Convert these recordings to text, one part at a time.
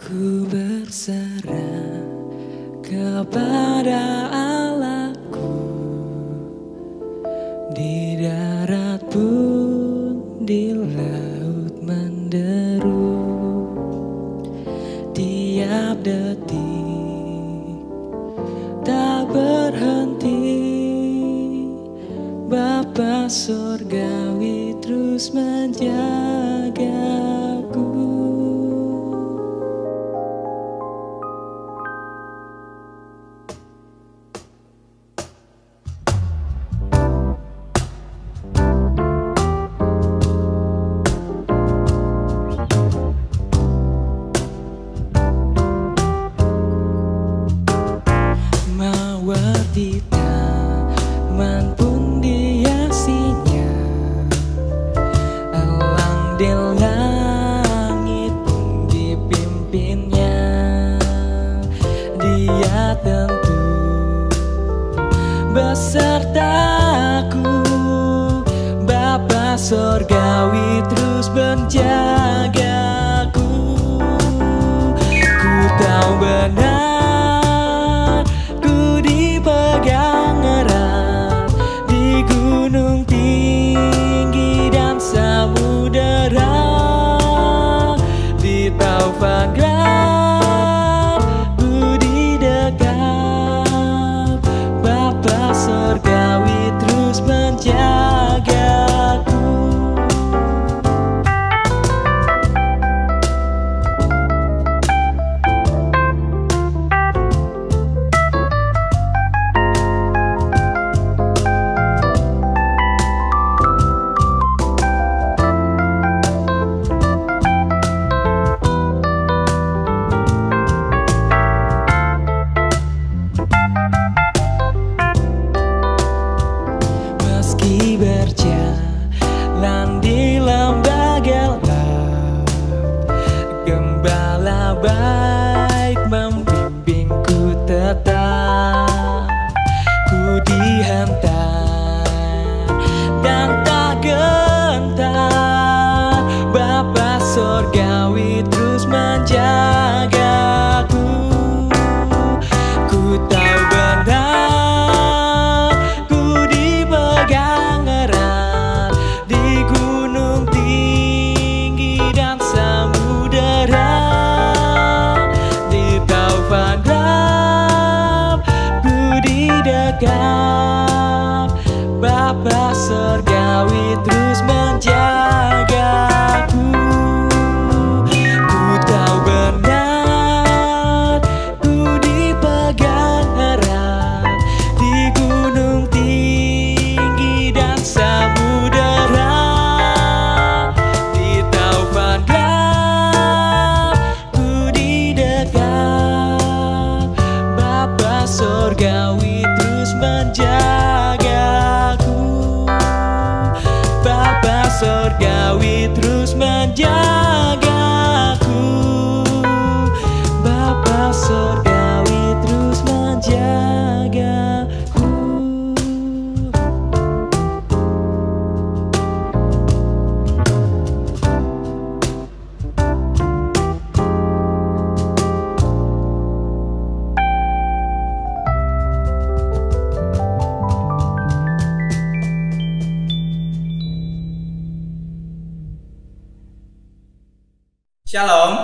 Ku berserah kepada Allahku, di darat pun di laut menderu. Tiap detik tak berhenti, Bapa Surgawi terus menjagaku. Di taman pun diasinya, elang di langit pun dipimpinnya. Dia tentu besertaku, Bapa Surgawi terus menjagaku. Ku tahu benar pegang erat di gunung tinggi dan samudera, di taufan gelap budi dekat, Bapa Surgawi terus menjagaku. Berjalan di lembah gelap, Gembala baik membimbingku tetap. Ku dihantar dan tak gentar, Bapa Surgawi terus menjagaku. Ku tahu benar ku dipegang erat di gunung tinggi dan samudera, di taufan gelap budi dekat, Bapa Surgawi terus menjagaku. Ku tahu benar ku dipegang erat di gunung tinggi dan samudera, di taufan gelap budi dekat, Bapa Surgawi terus menjagaku. Bapa Surgawi terus menjagaku, Bapa Surgawi terus menjagaku. Shalom,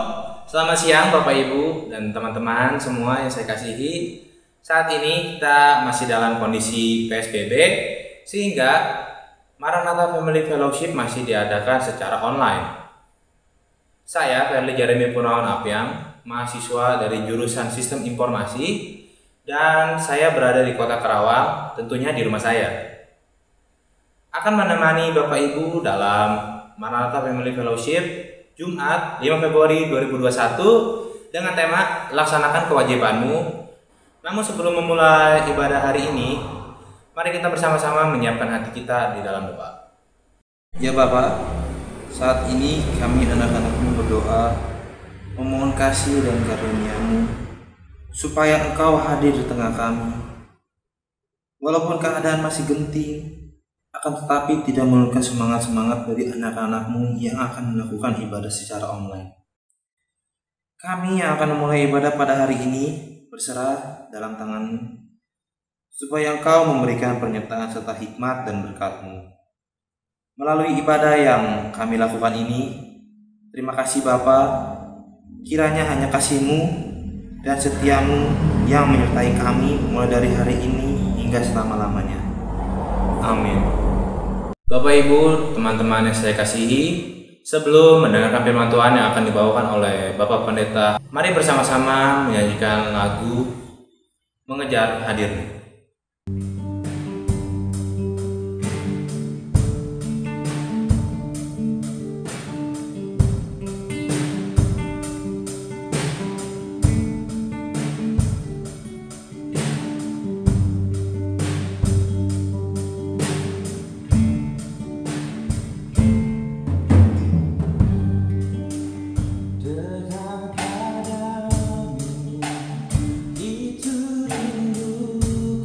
selamat siang Bapak Ibu dan teman-teman semua yang saya kasihi. Saat ini kita masih dalam kondisi PSBB, sehingga Maranatha Family Fellowship masih diadakan secara online. Saya Ferly Jeremy Purnawan Apiang, mahasiswa dari jurusan Sistem Informasi, dan saya berada di Kota Karawang, tentunya di rumah saya. Akan menemani Bapak Ibu dalam Maranatha Family Fellowship Jumat 5 Februari 2021 dengan tema Laksanakan Kewajibanmu. Namun sebelum memulai ibadah hari ini, mari kita bersama-sama menyiapkan hati kita di dalam doa. Ya Bapak, saat ini kami anak-anakmu berdoa memohon kasih dan karunia-Mu supaya Engkau hadir di tengah kami. Walaupun keadaan masih genting, akan tetapi tidak menurunkan semangat-semangat dari anak-anak-Mu yang akan melakukan ibadah secara online. Kami yang akan memulai ibadah pada hari ini berserah dalam tangan-Mu, supaya Engkau memberikan pernyataan serta hikmat dan berkat-Mu. Melalui ibadah yang kami lakukan ini, terima kasih Bapa, kiranya hanya kasih-Mu dan setia-Mu yang menyertai kami mulai dari hari ini hingga selama-lamanya. Amin. Bapak Ibu, teman-teman yang saya kasihi, sebelum mendengarkan firman Tuhan yang akan dibawakan oleh Bapak Pendeta, mari bersama-sama menyanyikan lagu Mengejar Hadir-Mu. Dekat padamu, itu rinduku.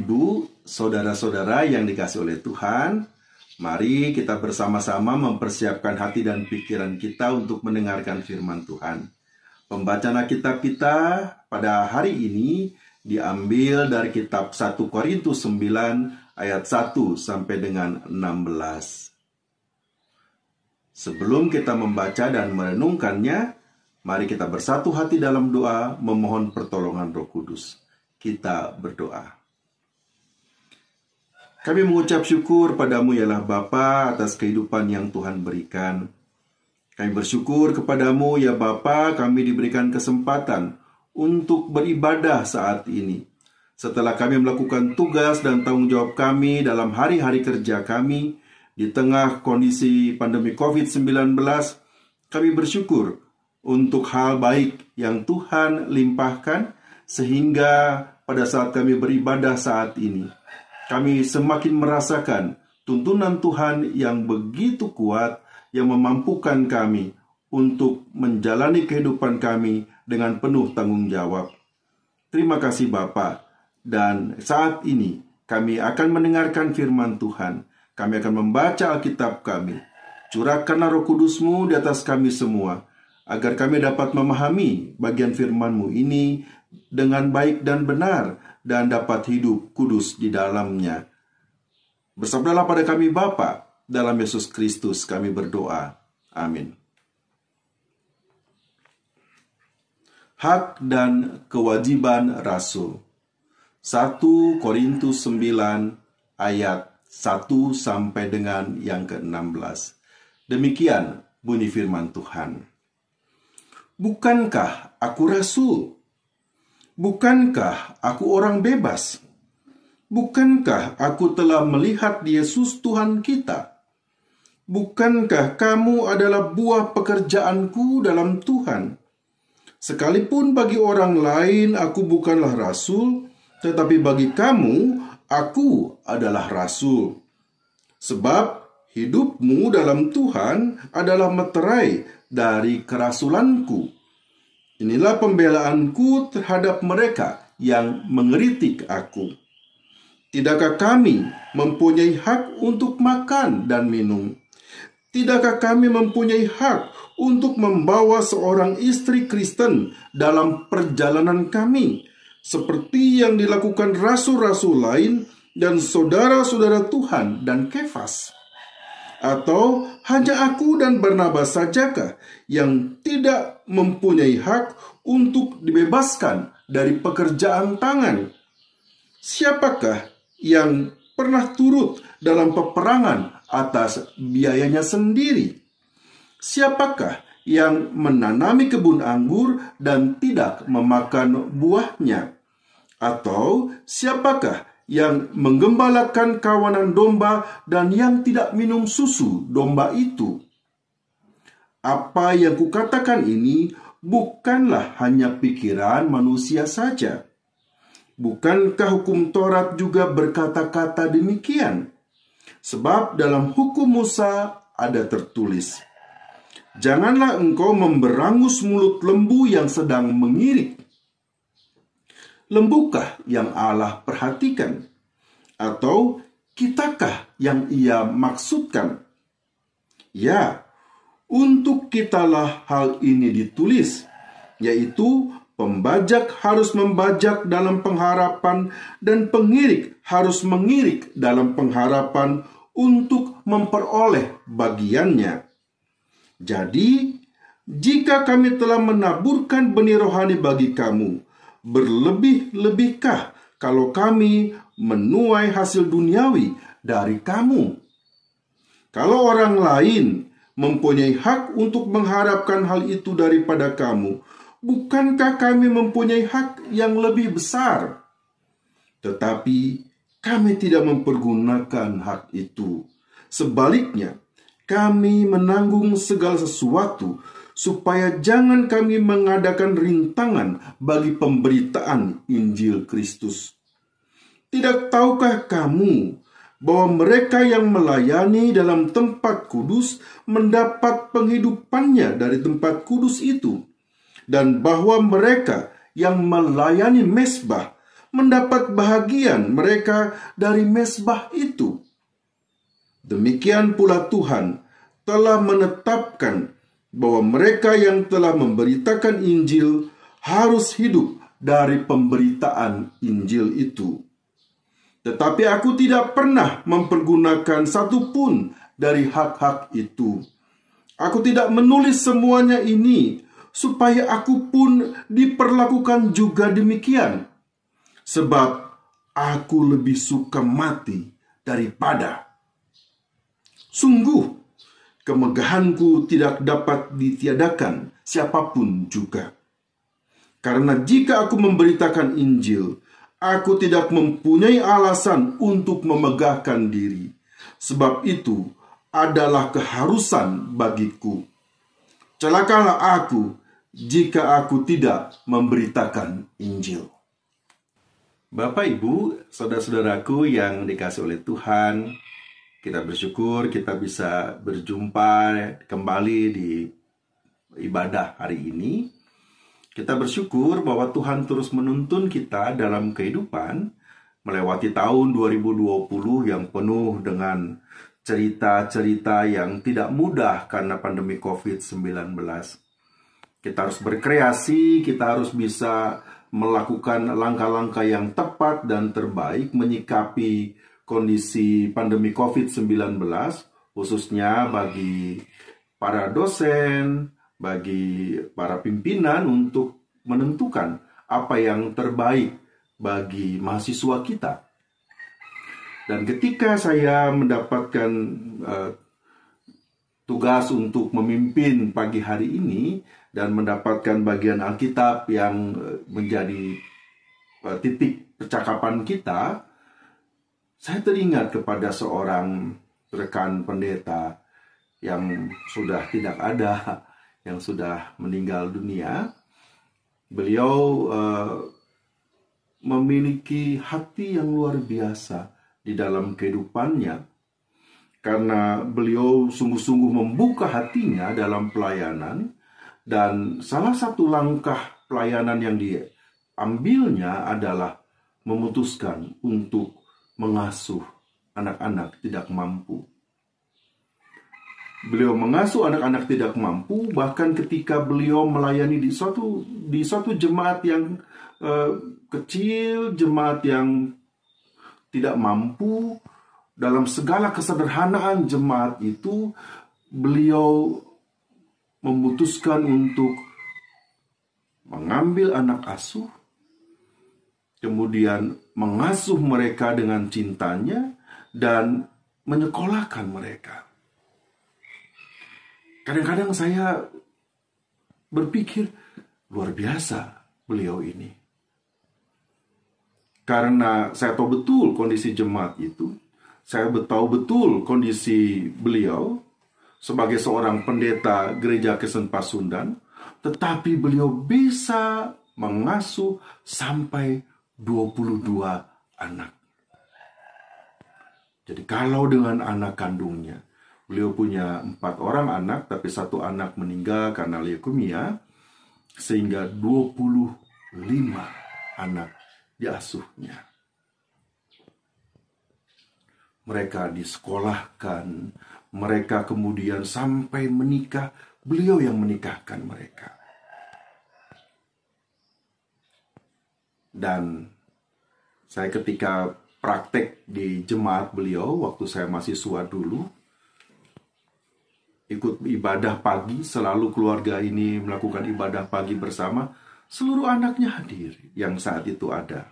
Ibu, saudara-saudara yang dikasihi oleh Tuhan, mari kita bersama-sama mempersiapkan hati dan pikiran kita untuk mendengarkan firman Tuhan. Pembacaan Alkitab kita pada hari ini diambil dari kitab 1 Korintus 9 ayat 1 sampai dengan 16. Sebelum kita membaca dan merenungkannya, mari kita bersatu hati dalam doa memohon pertolongan Roh Kudus. Kita berdoa. Kami mengucap syukur padamu yalah Bapa atas kehidupan yang Tuhan berikan. Kami bersyukur kepadamu ya Bapa, kami diberikan kesempatan untuk beribadah saat ini. Setelah kami melakukan tugas dan tanggung jawab kami dalam hari-hari kerja kami, di tengah kondisi pandemi COVID-19, kami bersyukur untuk hal baik yang Tuhan limpahkan, sehingga pada saat kami beribadah saat ini, kami semakin merasakan tuntunan Tuhan yang begitu kuat, yang memampukan kami untuk menjalani kehidupan kami dengan penuh tanggung jawab. Terima kasih Bapa. Dan saat ini kami akan mendengarkan firman Tuhan. Kami akan membaca Alkitab kami. Curahkanlah Roh Kudus-Mu di atas kami semua, agar kami dapat memahami bagian firman-Mu ini dengan baik dan benar, dan dapat hidup kudus di dalamnya. Bersabdalah pada kami Bapa, dalam Yesus Kristus kami berdoa. Amin. Hak dan kewajiban Rasul. 1 Korintus 9 ayat 1 sampai dengan yang ke-16. Demikian bunyi firman Tuhan. Bukankah aku rasul? Bukankah aku orang bebas? Bukankah aku telah melihat Yesus Tuhan kita? Bukankah kamu adalah buah pekerjaanku dalam Tuhan? Sekalipun bagi orang lain aku bukanlah rasul, tetapi bagi kamu aku adalah rasul. Sebab hidupmu dalam Tuhan adalah meterai dari kerasulanku. Inilah pembelaanku terhadap mereka yang mengeritik aku. Tidakkah kami mempunyai hak untuk makan dan minum? Tidakkah kami mempunyai hak untuk membawa seorang istri Kristen dalam perjalanan kami, seperti yang dilakukan rasul-rasul lain dan saudara-saudara Tuhan dan Kefas? Atau hanya aku dan Barnabas sajakah yang tidak mempunyai hak untuk dibebaskan dari pekerjaan tangan? Siapakah yang pernah turut dalam peperangan atas biayanya sendiri? Siapakah yang menanami kebun anggur dan tidak memakan buahnya? Atau siapakah yang menggembalakan kawanan domba dan yang tidak minum susu domba itu? Apa yang kukatakan ini bukanlah hanya pikiran manusia saja. Bukankah hukum Taurat juga berkata-kata demikian? Sebab dalam hukum Musa ada tertulis, janganlah engkau memberangus mulut lembu yang sedang mengirik. Lembukah yang Allah perhatikan? Atau kitakah yang ia maksudkan? Ya, untuk kitalah hal ini ditulis, yaitu pembajak harus membajak dalam pengharapan dan pengirik harus mengirik dalam pengharapan untuk memperoleh bagiannya. Jadi, jika kami telah menaburkan benih rohani bagi kamu, berlebih-lebihkah kalau kami menuai hasil duniawi dari kamu? Kalau orang lain mempunyai hak untuk mengharapkan hal itu daripada kamu, bukankah kami mempunyai hak yang lebih besar? Tetapi kami tidak mempergunakan hak itu. Sebaliknya, kami menanggung segala sesuatu, supaya jangan kami mengadakan rintangan bagi pemberitaan Injil Kristus. Tidak tahukah kamu bahwa mereka yang melayani dalam tempat kudus mendapat penghidupannya dari tempat kudus itu, dan bahwa mereka yang melayani mezbah mendapat bahagian mereka dari mezbah itu. Demikian pula Tuhan telah menetapkan bahwa mereka yang telah memberitakan Injil harus hidup dari pemberitaan Injil itu. Tetapi aku tidak pernah mempergunakan satu pun dari hak-hak itu. Aku tidak menulis semuanya ini supaya aku pun diperlakukan juga demikian. Sebab aku lebih suka mati daripada. Sungguh, kemegahanku tidak dapat ditiadakan siapapun juga. Karena jika aku memberitakan Injil, aku tidak mempunyai alasan untuk memegahkan diri. Sebab itu adalah keharusan bagiku. Celakalah aku jika aku tidak memberitakan Injil. Bapak, Ibu, saudara-saudaraku yang dikasihi oleh Tuhan, kita bersyukur kita bisa berjumpa kembali di ibadah hari ini. Kita bersyukur bahwa Tuhan terus menuntun kita dalam kehidupan melewati tahun 2020 yang penuh dengan cerita-cerita yang tidak mudah karena pandemi COVID-19. Kita harus berkreasi, kita harus bisa melakukan langkah-langkah yang tepat dan terbaik menyikapi kondisi pandemi COVID-19, khususnya bagi para dosen, bagi para pimpinan untuk menentukan apa yang terbaik bagi mahasiswa kita. Dan ketika saya mendapatkan tugas untuk memimpin pagi hari ini dan mendapatkan bagian Alkitab yang menjadi titik percakapan kita, saya teringat kepada seorang rekan pendeta yang sudah tidak ada, yang sudah meninggal dunia. Beliau memiliki hati yang luar biasa di dalam kehidupannya, karena beliau sungguh-sungguh membuka hatinya dalam pelayanan, dan salah satu langkah pelayanan yang diambilnya adalah memutuskan untuk mengasuh anak-anak tidak mampu. Beliau mengasuh anak-anak tidak mampu, bahkan ketika beliau melayani di suatu jemaat yang kecil, jemaat yang tidak mampu. Dalam segala kesederhanaan jemaat itu, beliau memutuskan untuk mengambil anak asuh, kemudian mengasuh mereka dengan cintanya, dan menyekolahkan mereka. Kadang-kadang saya berpikir, luar biasa beliau ini. Karena saya tahu betul kondisi jemaat itu, saya tahu betul kondisi beliau sebagai seorang pendeta gereja Kristen Pasundan, tetapi beliau bisa mengasuh sampai 22 anak. Jadi kalau dengan anak kandungnya, beliau punya 4 orang anak, tapi 1 anak meninggal karena leukemia, sehingga 25 anak diasuhnya. Mereka disekolahkan, mereka kemudian sampai menikah, beliau yang menikahkan mereka. Dan saya ketika praktek di jemaat beliau, waktu saya mahasiswa dulu, ikut ibadah pagi, selalu keluarga ini melakukan ibadah pagi bersama, seluruh anaknya hadir yang saat itu ada.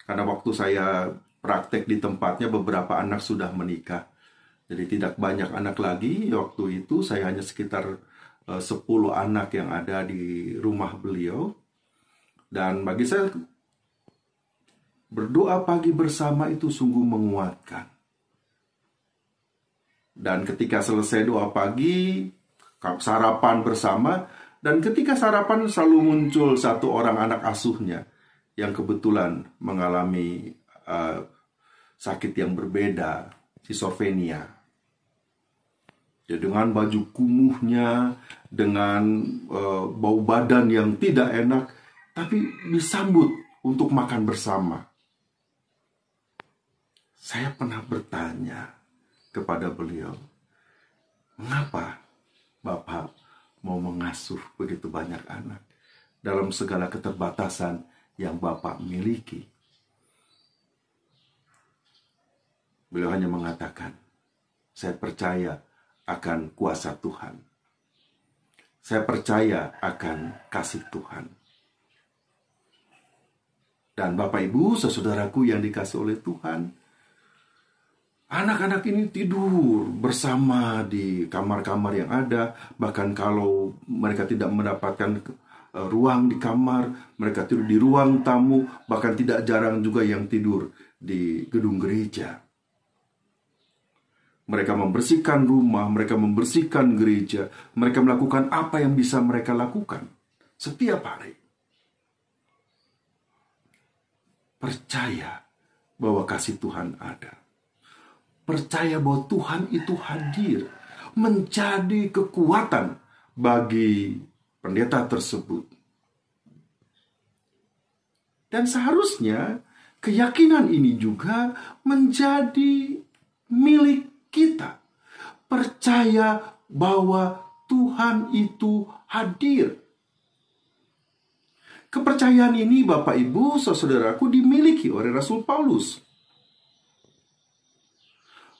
Karena waktu saya praktek di tempatnya, beberapa anak sudah menikah. Jadi tidak banyak anak lagi. Waktu itu saya hanya sekitar 10 anak yang ada di rumah beliau. Dan bagi saya, berdoa pagi bersama itu sungguh menguatkan. Dan ketika selesai doa pagi, sarapan bersama, dan ketika sarapan selalu muncul 1 orang anak asuhnya yang kebetulan mengalami sakit yang berbeda, skizofrenia. Ya, dengan baju kumuhnya, dengan bau badan yang tidak enak, tapi disambut untuk makan bersama. Saya pernah bertanya kepada beliau, mengapa Bapak mau mengasuh begitu banyak anak dalam segala keterbatasan yang Bapak miliki? Beliau hanya mengatakan, saya percaya akan kuasa Tuhan. Saya percaya akan kasih Tuhan. Dan Bapak Ibu, saudaraku yang dikasih oleh Tuhan, anak-anak ini tidur bersama di kamar-kamar yang ada. Bahkan kalau mereka tidak mendapatkan ruang di kamar, mereka tidur di ruang tamu. Bahkan tidak jarang juga yang tidur di gedung gereja. Mereka membersihkan rumah, mereka membersihkan gereja, mereka melakukan apa yang bisa mereka lakukan setiap hari. Percaya bahwa kasih Tuhan ada. Percaya bahwa Tuhan itu hadir, menjadi kekuatan bagi pendeta tersebut. Dan seharusnya keyakinan ini juga menjadi milik kita. Percaya bahwa Tuhan itu hadir. Kepercayaan ini, Bapak Ibu, saudaraku, dimiliki oleh Rasul Paulus.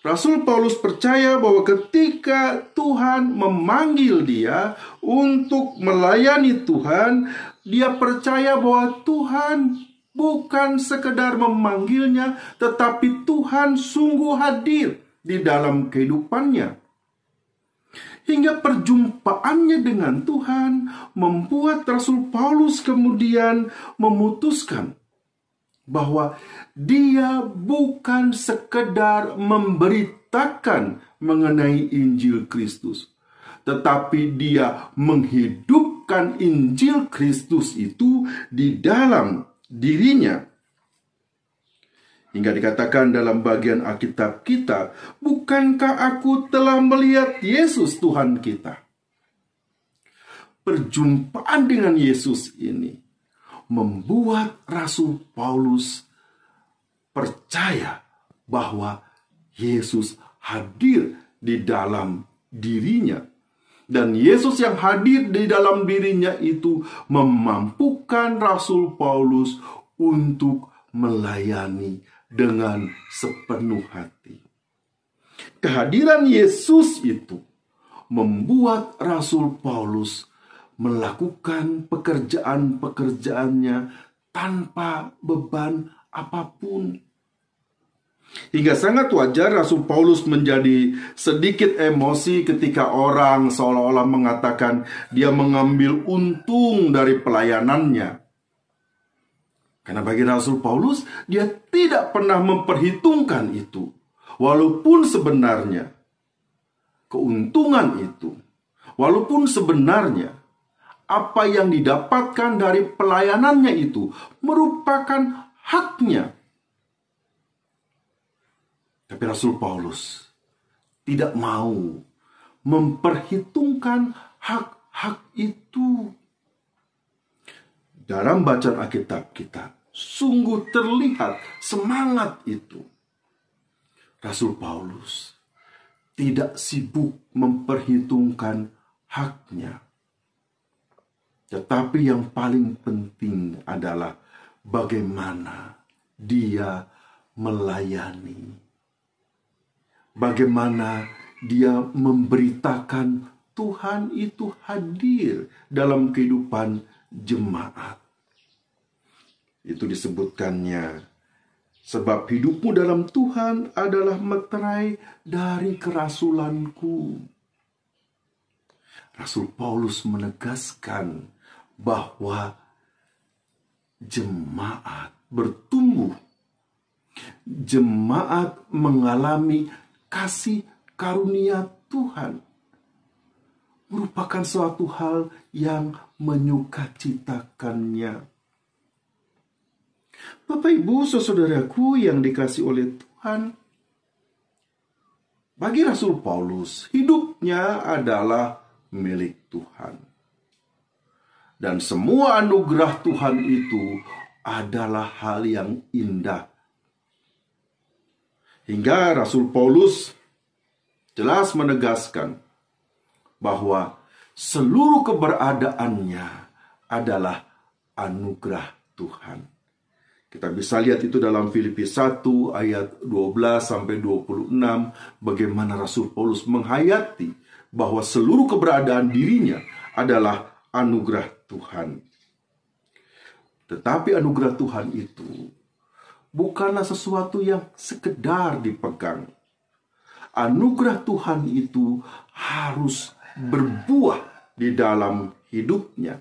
Rasul Paulus percaya bahwa ketika Tuhan memanggil dia untuk melayani Tuhan, dia percaya bahwa Tuhan bukan sekedar memanggilnya, tetapi Tuhan sungguh hadir di dalam kehidupannya. Hingga perjumpaannya dengan Tuhan membuat Rasul Paulus kemudian memutuskan bahwa dia bukan sekedar memberitakan mengenai Injil Kristus, tetapi dia menghidupkan Injil Kristus itu di dalam dirinya. Hingga dikatakan dalam bagian Alkitab kita, bukankah aku telah melihat Yesus Tuhan kita? Perjumpaan dengan Yesus ini membuat Rasul Paulus percaya bahwa Yesus hadir di dalam dirinya. Dan Yesus yang hadir di dalam dirinya itu memampukan Rasul Paulus untuk melayani dengan sepenuh hati. Kehadiran Yesus itu membuat Rasul Paulus melakukan pekerjaan-pekerjaannya tanpa beban apapun. Hingga sangat wajar Rasul Paulus menjadi sedikit emosi ketika orang seolah-olah mengatakan dia mengambil untung dari pelayanannya. Karena bagi Rasul Paulus, dia tidak pernah memperhitungkan itu. Walaupun sebenarnya keuntungan itu, walaupun sebenarnya apa yang didapatkan dari pelayanannya itu merupakan haknya. Tapi Rasul Paulus tidak mau memperhitungkan hak-hak itu. Dalam bacaan Alkitab kita, sungguh terlihat semangat itu. Rasul Paulus tidak sibuk memperhitungkan haknya. Tetapi yang paling penting adalah bagaimana dia melayani. Bagaimana dia memberitakan Tuhan itu hadir dalam kehidupan jemaat. Itu disebutkannya, sebab hidupmu dalam Tuhan adalah meterai dari kerasulanku. Rasul Paulus menegaskan bahwa jemaat bertumbuh, jemaat mengalami kasih karunia Tuhan, merupakan suatu hal yang menyukacitakannya. Bapak, Ibu, saudaraku yang dikasih oleh Tuhan, bagi Rasul Paulus, hidupnya adalah milik Tuhan. Dan semua anugerah Tuhan itu adalah hal yang indah. Hingga Rasul Paulus jelas menegaskan bahwa seluruh keberadaannya adalah anugerah Tuhan. Kita bisa lihat itu dalam Filipi 1 ayat 12 sampai 26, bagaimana Rasul Paulus menghayati bahwa seluruh keberadaan dirinya adalah anugerah Tuhan. Tetapi anugerah Tuhan itu bukanlah sesuatu yang sekedar dipegang. Anugerah Tuhan itu harus berbuah di dalam hidupnya.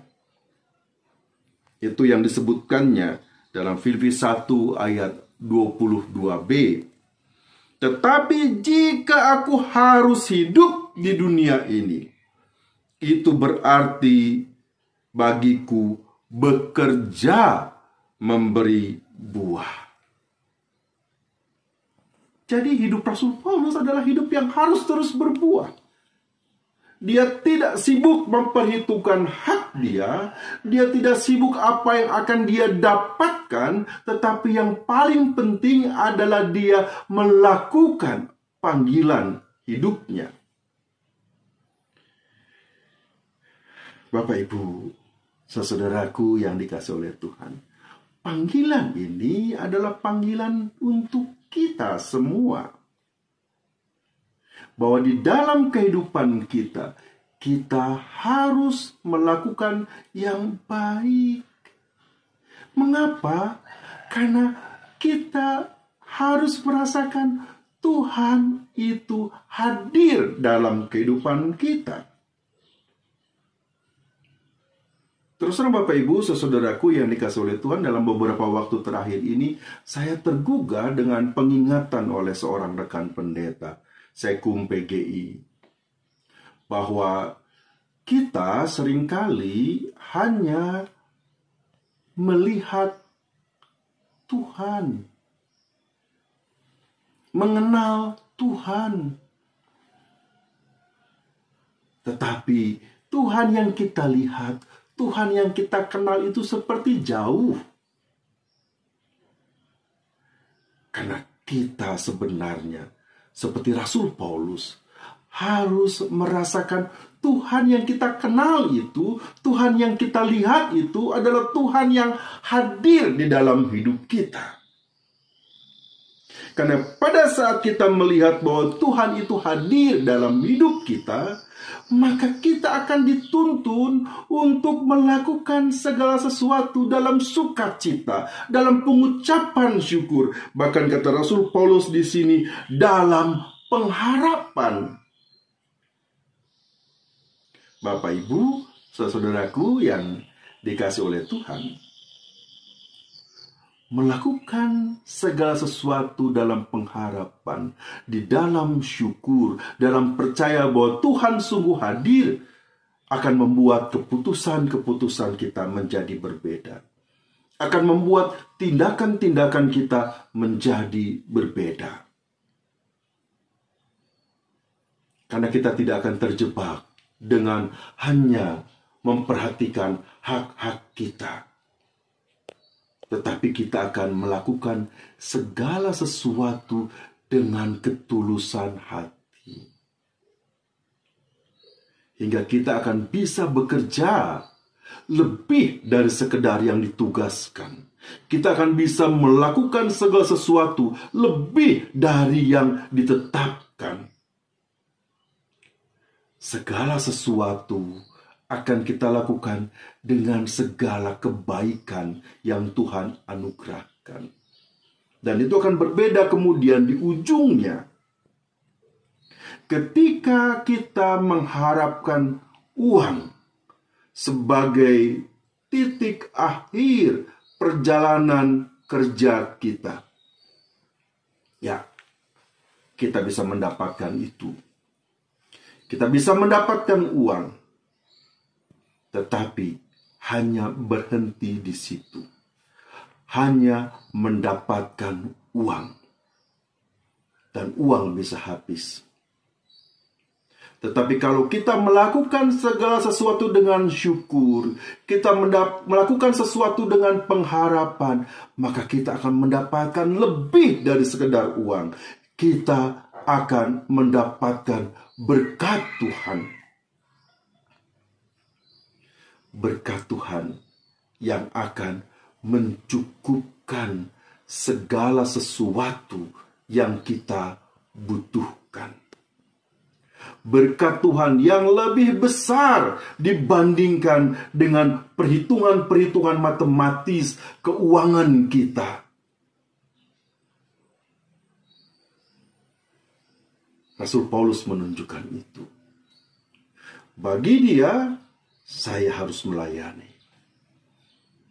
Itu yang disebutkannya dalam Filipi 1 ayat 22b. Tetapi jika aku harus hidup di dunia ini, itu berarti bagiku bekerja memberi buah. Jadi hidup Rasul Paulus adalah hidup yang harus terus berbuah. Dia tidak sibuk memperhitungkan hak dia tidak sibuk apa yang akan dia dapatkan, tetapi yang paling penting adalah dia melakukan panggilan hidupnya. Bapak Ibu, saudaraku yang dikasihi oleh Tuhan, panggilan ini adalah panggilan untuk kita semua. Bahwa di dalam kehidupan kita, kita harus melakukan yang baik. Mengapa? Karena kita harus merasakan Tuhan itu hadir dalam kehidupan kita. Terus terang Bapak Ibu, saudaraku yang dikasihi oleh Tuhan, dalam beberapa waktu terakhir ini, saya tergugah dengan pengingatan oleh seorang rekan pendeta, Sekum PGI, bahwa kita seringkali hanya melihat Tuhan, mengenal Tuhan, tetapi Tuhan yang kita lihat, Tuhan yang kita kenal itu seperti jauh. Karena kita sebenarnya seperti Rasul Paulus harus merasakan Tuhan yang kita kenal itu, Tuhan yang kita lihat itu adalah Tuhan yang hadir di dalam hidup kita. Karena pada saat kita melihat bahwa Tuhan itu hadir dalam hidup kita, maka kita akan dituntun untuk melakukan segala sesuatu dalam sukacita, dalam pengucapan syukur. Bahkan kata Rasul Paulus di sini, dalam pengharapan. Bapak Ibu, saudaraku yang dikasihi oleh Tuhan, melakukan segala sesuatu dalam pengharapan, di dalam syukur, dalam percaya bahwa Tuhan sungguh hadir, akan membuat keputusan-keputusan kita menjadi berbeda. Akan membuat tindakan-tindakan kita menjadi berbeda. Karena kita tidak akan terjebak dengan hanya memperhatikan hak-hak kita. Tetapi kita akan melakukan segala sesuatu dengan ketulusan hati. Hingga kita akan bisa bekerja lebih dari sekedar yang ditugaskan. Kita akan bisa melakukan segala sesuatu lebih dari yang ditetapkan. Segala sesuatu akan kita lakukan dengan segala kebaikan yang Tuhan anugerahkan. Dan itu akan berbeda kemudian di ujungnya. Ketika kita mengharapkan uang sebagai titik akhir perjalanan kerja kita, ya, kita bisa mendapatkan itu. Kita bisa mendapatkan uang, tetapi hanya berhenti di situ. Hanya mendapatkan uang. Dan uang bisa habis. Tetapi kalau kita melakukan segala sesuatu dengan syukur, kita melakukan sesuatu dengan pengharapan, maka kita akan mendapatkan lebih dari sekedar uang. kita akan mendapatkan berkat Tuhan. Berkat Tuhan yang akan mencukupkan segala sesuatu yang kita butuhkan. Berkat Tuhan yang lebih besar dibandingkan dengan perhitungan-perhitungan matematis keuangan kita. Rasul Paulus menunjukkan itu. Bagi dia, saya harus melayani.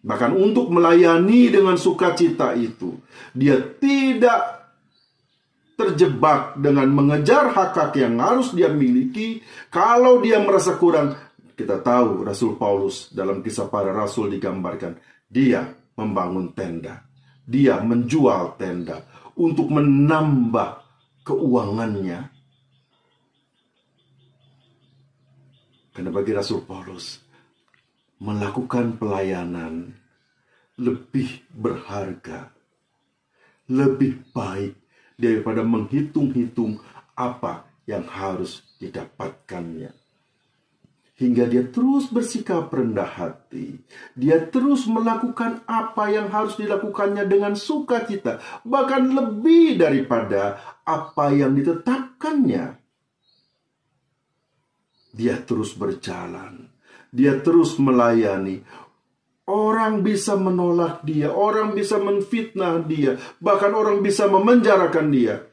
Bahkan untuk melayani dengan sukacita itu, dia tidak terjebak dengan mengejar hak-hak yang harus dia miliki. Kalau dia merasa kurang, kita tahu Rasul Paulus dalam Kisah Para Rasul digambarkan, dia membangun tenda, dia menjual tenda untuk menambah keuangannya. Karena bagi Rasul Paulus, melakukan pelayanan lebih berharga, lebih baik daripada menghitung-hitung apa yang harus didapatkannya. Hingga dia terus bersikap rendah hati. Dia terus melakukan apa yang harus dilakukannya dengan sukacita, bahkan lebih daripada apa yang ditetapkannya. Dia terus berjalan. Dia terus melayani. Orang bisa menolak dia. Orang bisa menfitnah dia. Bahkan orang bisa memenjarakan dia.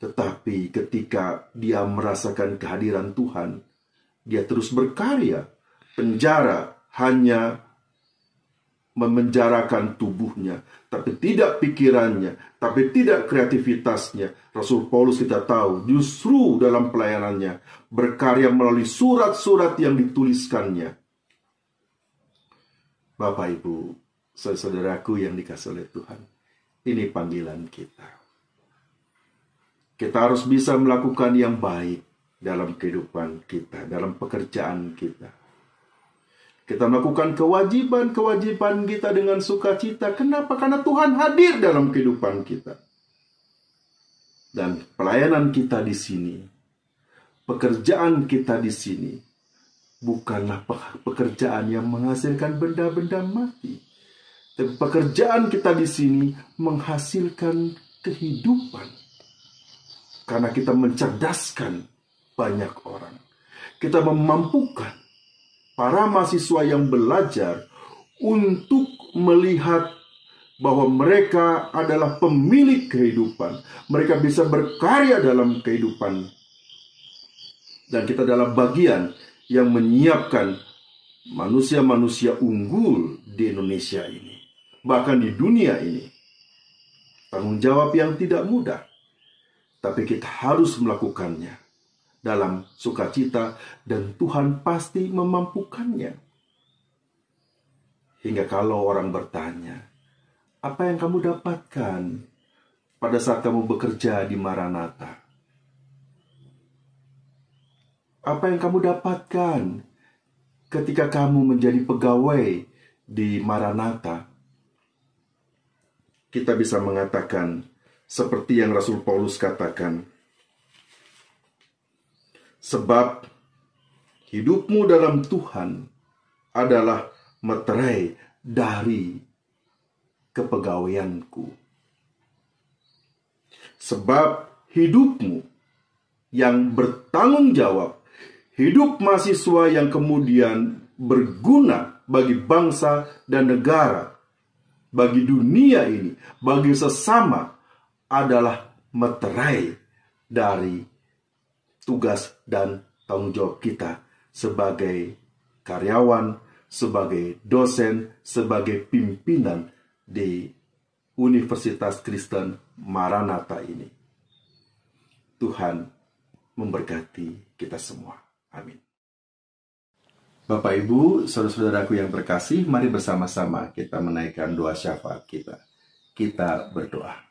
Tetapi ketika dia merasakan kehadiran Tuhan, dia terus berkarya. Penjara hanya memenjarakan tubuhnya, tapi tidak pikirannya, tapi tidak kreativitasnya. Rasul Paulus kita tahu justru dalam pelayanannya berkarya melalui surat-surat yang dituliskannya. Bapak, Ibu, saudaraku yang dikasihi oleh Tuhan, ini panggilan kita. Kita harus bisa melakukan yang baik dalam kehidupan kita, dalam pekerjaan kita. Kita melakukan kewajiban-kewajiban kita dengan sukacita. Kenapa? Karena Tuhan hadir dalam kehidupan kita. Dan pelayanan kita di sini, pekerjaan kita di sini, bukanlah pekerjaan yang menghasilkan benda-benda mati. Tapi pekerjaan kita di sini menghasilkan kehidupan. Karena kita mencerdaskan banyak orang. Kita memampukan para mahasiswa yang belajar untuk melihat bahwa mereka adalah pemilik kehidupan. Mereka bisa berkarya dalam kehidupan. Dan kita adalah bagian yang menyiapkan manusia-manusia unggul di Indonesia ini. Bahkan di dunia ini. Tanggung jawab yang tidak mudah. Tapi kita harus melakukannya dalam sukacita, dan Tuhan pasti memampukannya. Hingga kalau orang bertanya, apa yang kamu dapatkan pada saat kamu bekerja di Maranatha? Apa yang kamu dapatkan ketika kamu menjadi pegawai di Maranatha? Kita bisa mengatakan seperti yang Rasul Paulus katakan, sebab hidupmu dalam Tuhan adalah meterai dari kepegawaianku. Sebab hidupmu yang bertanggung jawab, hidup mahasiswa yang kemudian berguna bagi bangsa dan negara, bagi dunia ini, bagi sesama, adalah meterai dari tugas dan tanggung jawab kita sebagai karyawan, sebagai dosen, sebagai pimpinan di Universitas Kristen Maranatha ini. Tuhan memberkati kita semua. Amin. Bapak, Ibu, saudara-saudaraku yang terkasih, mari bersama-sama kita menaikkan doa syafaat kita. Kita berdoa.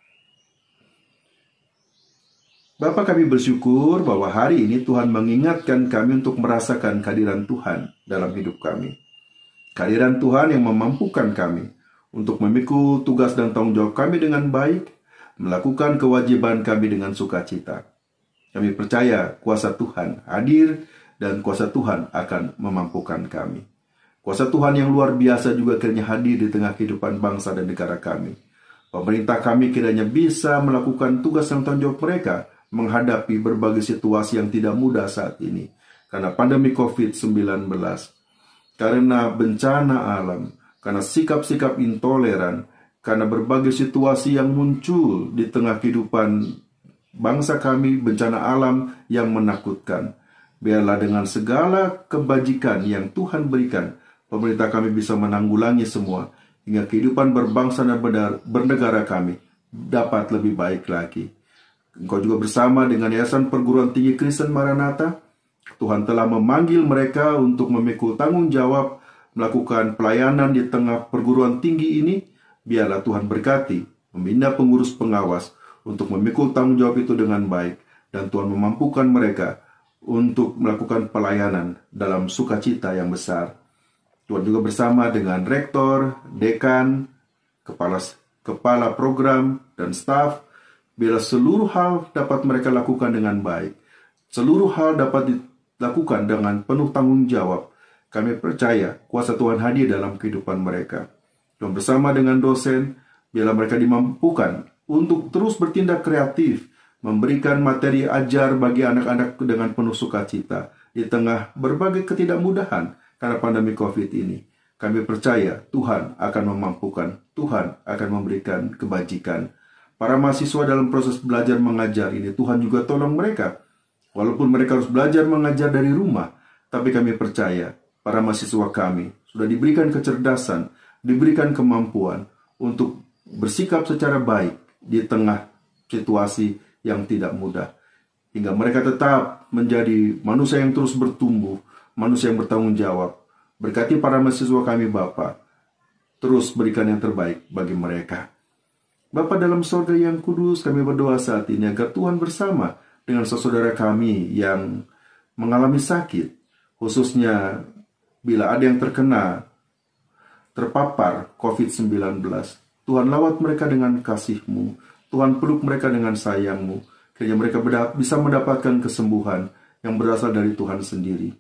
Bapa, kami bersyukur bahwa hari ini Tuhan mengingatkan kami untuk merasakan kehadiran Tuhan dalam hidup kami. Kehadiran Tuhan yang memampukan kami untuk memikul tugas dan tanggung jawab kami dengan baik, melakukan kewajiban kami dengan sukacita. Kami percaya kuasa Tuhan hadir dan kuasa Tuhan akan memampukan kami. Kuasa Tuhan yang luar biasa juga kiranya hadir di tengah kehidupan bangsa dan negara kami. Pemerintah kami kiranya bisa melakukan tugas dan tanggung jawab mereka menghadapi berbagai situasi yang tidak mudah saat ini. Karena pandemi COVID-19, karena bencana alam, karena sikap-sikap intoleran, karena berbagai situasi yang muncul di tengah kehidupan bangsa kami, bencana alam yang menakutkan. Biarlah dengan segala kebajikan yang Tuhan berikan, pemerintah kami bisa menanggulangi semua, hingga kehidupan berbangsa dan bernegara kami dapat lebih baik lagi. Engkau juga bersama dengan Yayasan Perguruan Tinggi Kristen Maranatha, Tuhan telah memanggil mereka untuk memikul tanggung jawab melakukan pelayanan di tengah perguruan tinggi ini. Biarlah Tuhan berkati, membina pengurus pengawas untuk memikul tanggung jawab itu dengan baik, dan Tuhan memampukan mereka untuk melakukan pelayanan dalam sukacita yang besar. Tuhan juga bersama dengan rektor, dekan, kepala program, dan staf. Bila seluruh hal dapat mereka lakukan dengan baik, seluruh hal dapat dilakukan dengan penuh tanggung jawab, kami percaya kuasa Tuhan hadir dalam kehidupan mereka. Dan bersama dengan dosen, bila mereka dimampukan untuk terus bertindak kreatif, memberikan materi ajar bagi anak-anak dengan penuh sukacita di tengah berbagai ketidakmudahan karena pandemi COVID ini. Kami percaya Tuhan akan memampukan, Tuhan akan memberikan kebajikan. Para mahasiswa dalam proses belajar mengajar ini, Tuhan juga tolong mereka. Walaupun mereka harus belajar mengajar dari rumah, tapi kami percaya para mahasiswa kami sudah diberikan kecerdasan, diberikan kemampuan untuk bersikap secara baik di tengah situasi yang tidak mudah. Hingga mereka tetap menjadi manusia yang terus bertumbuh, manusia yang bertanggung jawab. Berkati para mahasiswa kami Bapa, terus berikan yang terbaik bagi mereka. Bapa dalam surga yang kudus, kami berdoa saat ini agar Tuhan bersama dengan saudara kami yang mengalami sakit, khususnya bila ada yang terpapar COVID-19. Tuhan lawat mereka dengan kasih-Mu, Tuhan peluk mereka dengan sayang-Mu, kiranya mereka bisa mendapatkan kesembuhan yang berasal dari Tuhan sendiri.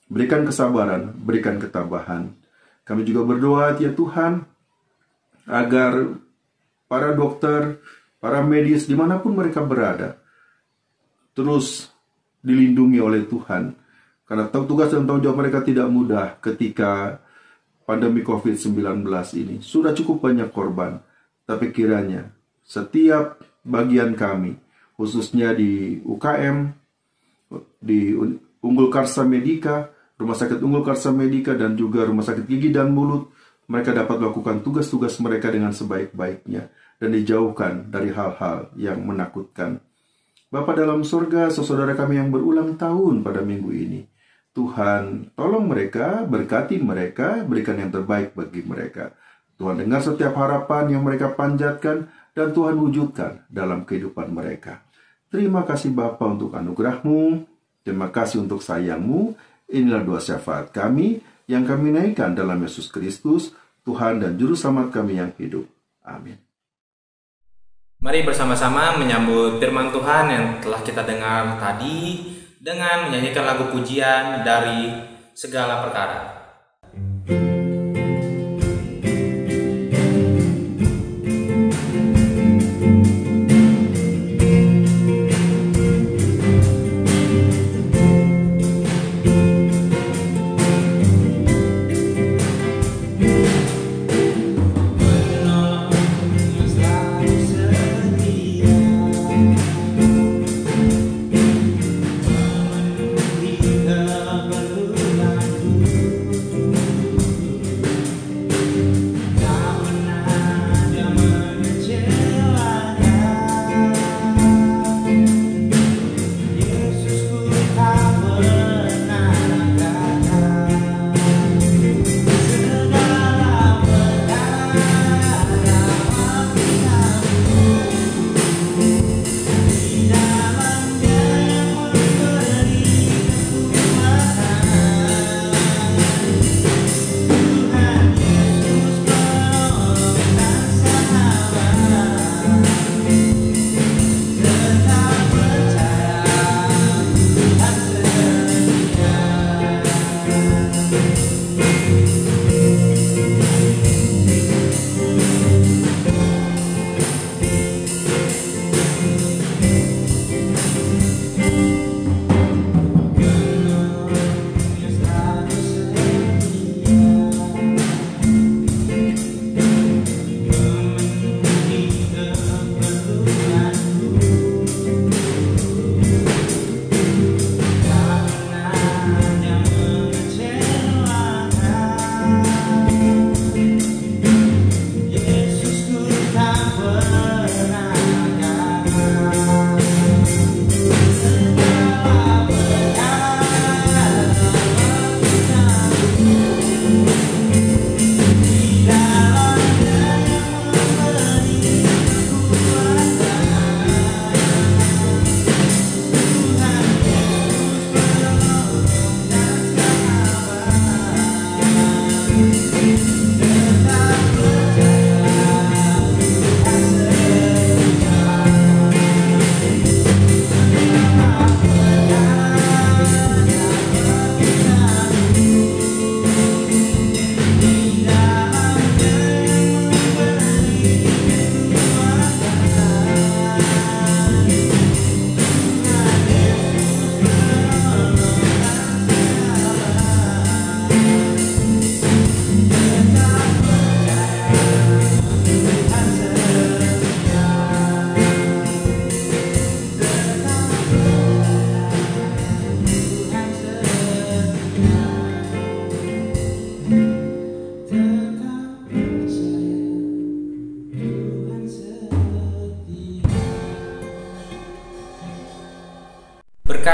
Berikan kesabaran, berikan ketabahan. Kami juga berdoa, ya Tuhan, agar para dokter, para medis, dimanapun mereka berada, terus dilindungi oleh Tuhan. Karena tugas dan tanggung jawab mereka tidak mudah ketika pandemi COVID-19 ini. Sudah cukup banyak korban, tapi kiranya setiap bagian kami, khususnya di UKM, di Unggul Karsa Medika, Rumah Sakit Unggul Karsa Medika, dan juga Rumah Sakit Gigi dan Mulut, mereka dapat melakukan tugas-tugas mereka dengan sebaik-baiknya dan dijauhkan dari hal-hal yang menakutkan. Bapa dalam surga, saudara kami yang berulang tahun pada minggu ini, Tuhan tolong mereka, berkati mereka, berikan yang terbaik bagi mereka. Tuhan dengar setiap harapan yang mereka panjatkan dan Tuhan wujudkan dalam kehidupan mereka. Terima kasih Bapa untuk anugerah-Mu, terima kasih untuk sayang-Mu. Inilah doa syafaat kami yang kami naikkan dalam Yesus Kristus, Tuhan dan Juru Selamat kami yang hidup. Amin. Mari bersama-sama menyambut firman Tuhan yang telah kita dengar tadi dengan menyanyikan lagu pujian dari Segala Perkara.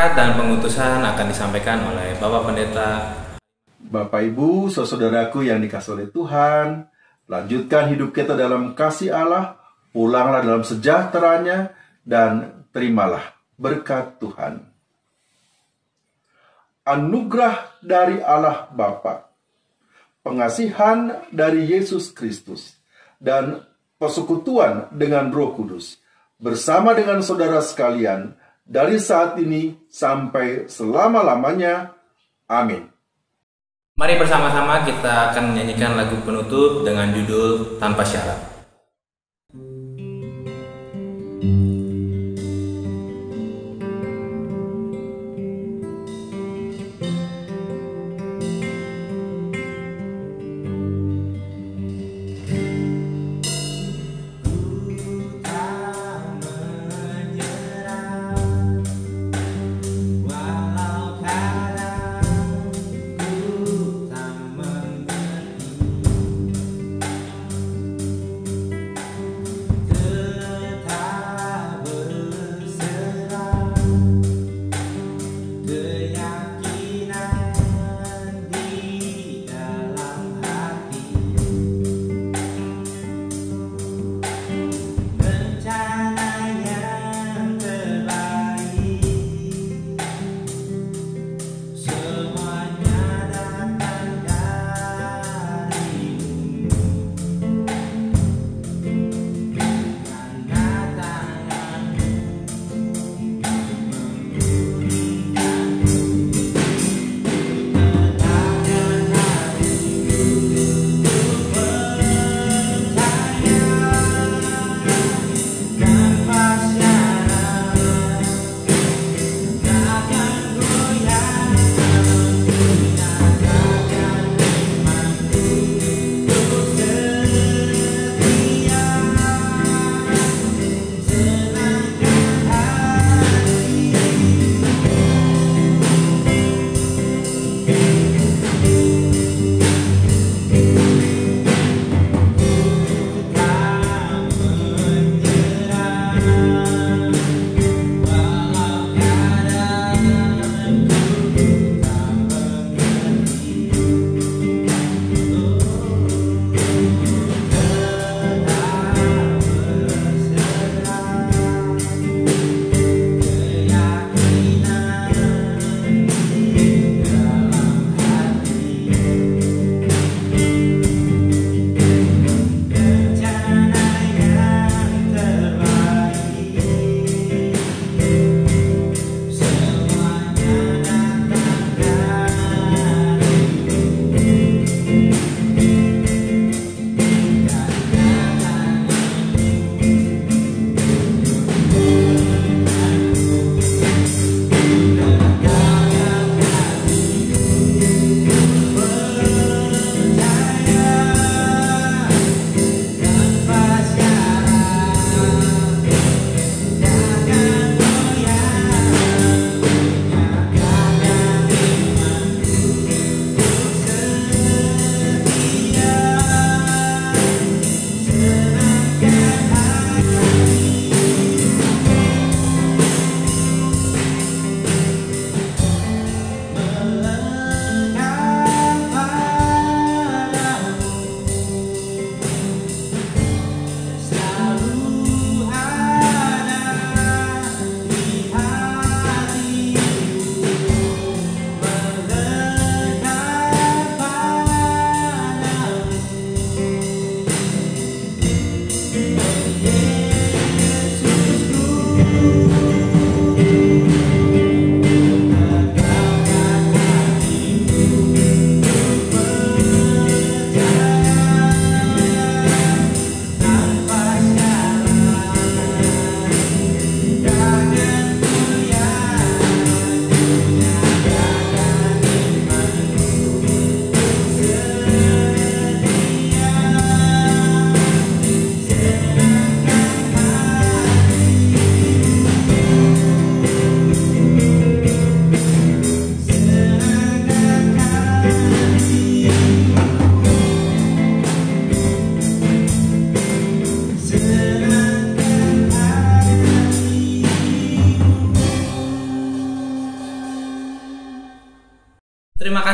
berkat dan pengutusan akan disampaikan oleh Bapak Pendeta. Bapak Ibu, saudaraku yang dikasihi oleh Tuhan, lanjutkan hidup kita dalam kasih Allah, pulanglah dalam sejahteranya, dan terimalah berkat Tuhan. Anugerah dari Allah Bapa, pengasihan dari Yesus Kristus, dan persekutuan dengan Roh Kudus, bersama dengan saudara sekalian, dari saat ini sampai selama-lamanya. Amin. Mari bersama-sama kita akan menyanyikan lagu penutup dengan judul Tanpa Syarat.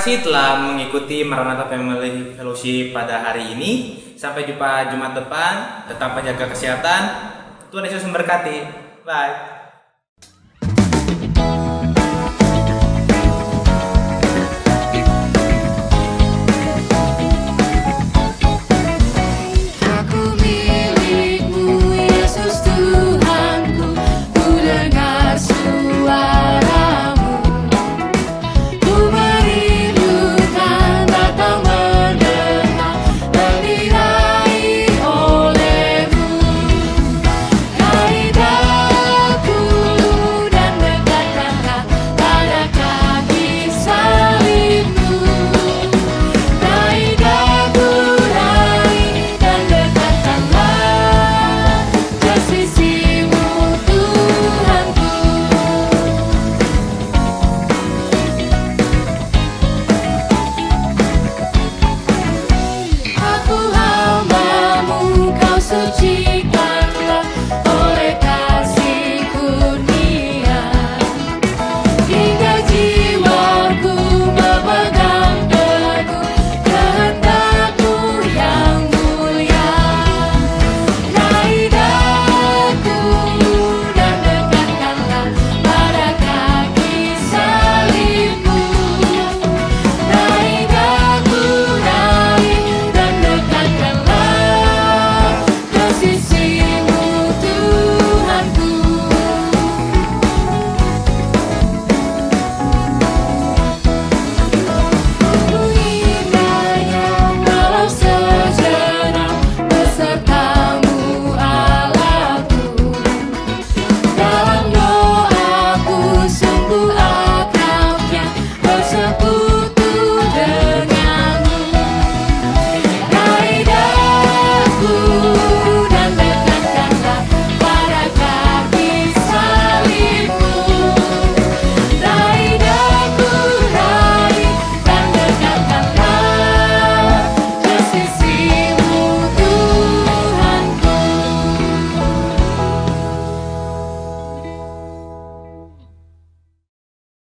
kasih telah mengikuti Maranatha Family Fellowship pada hari ini. Sampai jumpa Jumat depan. Tetap menjaga kesehatan. Tuhan Yesus memberkati. Bye.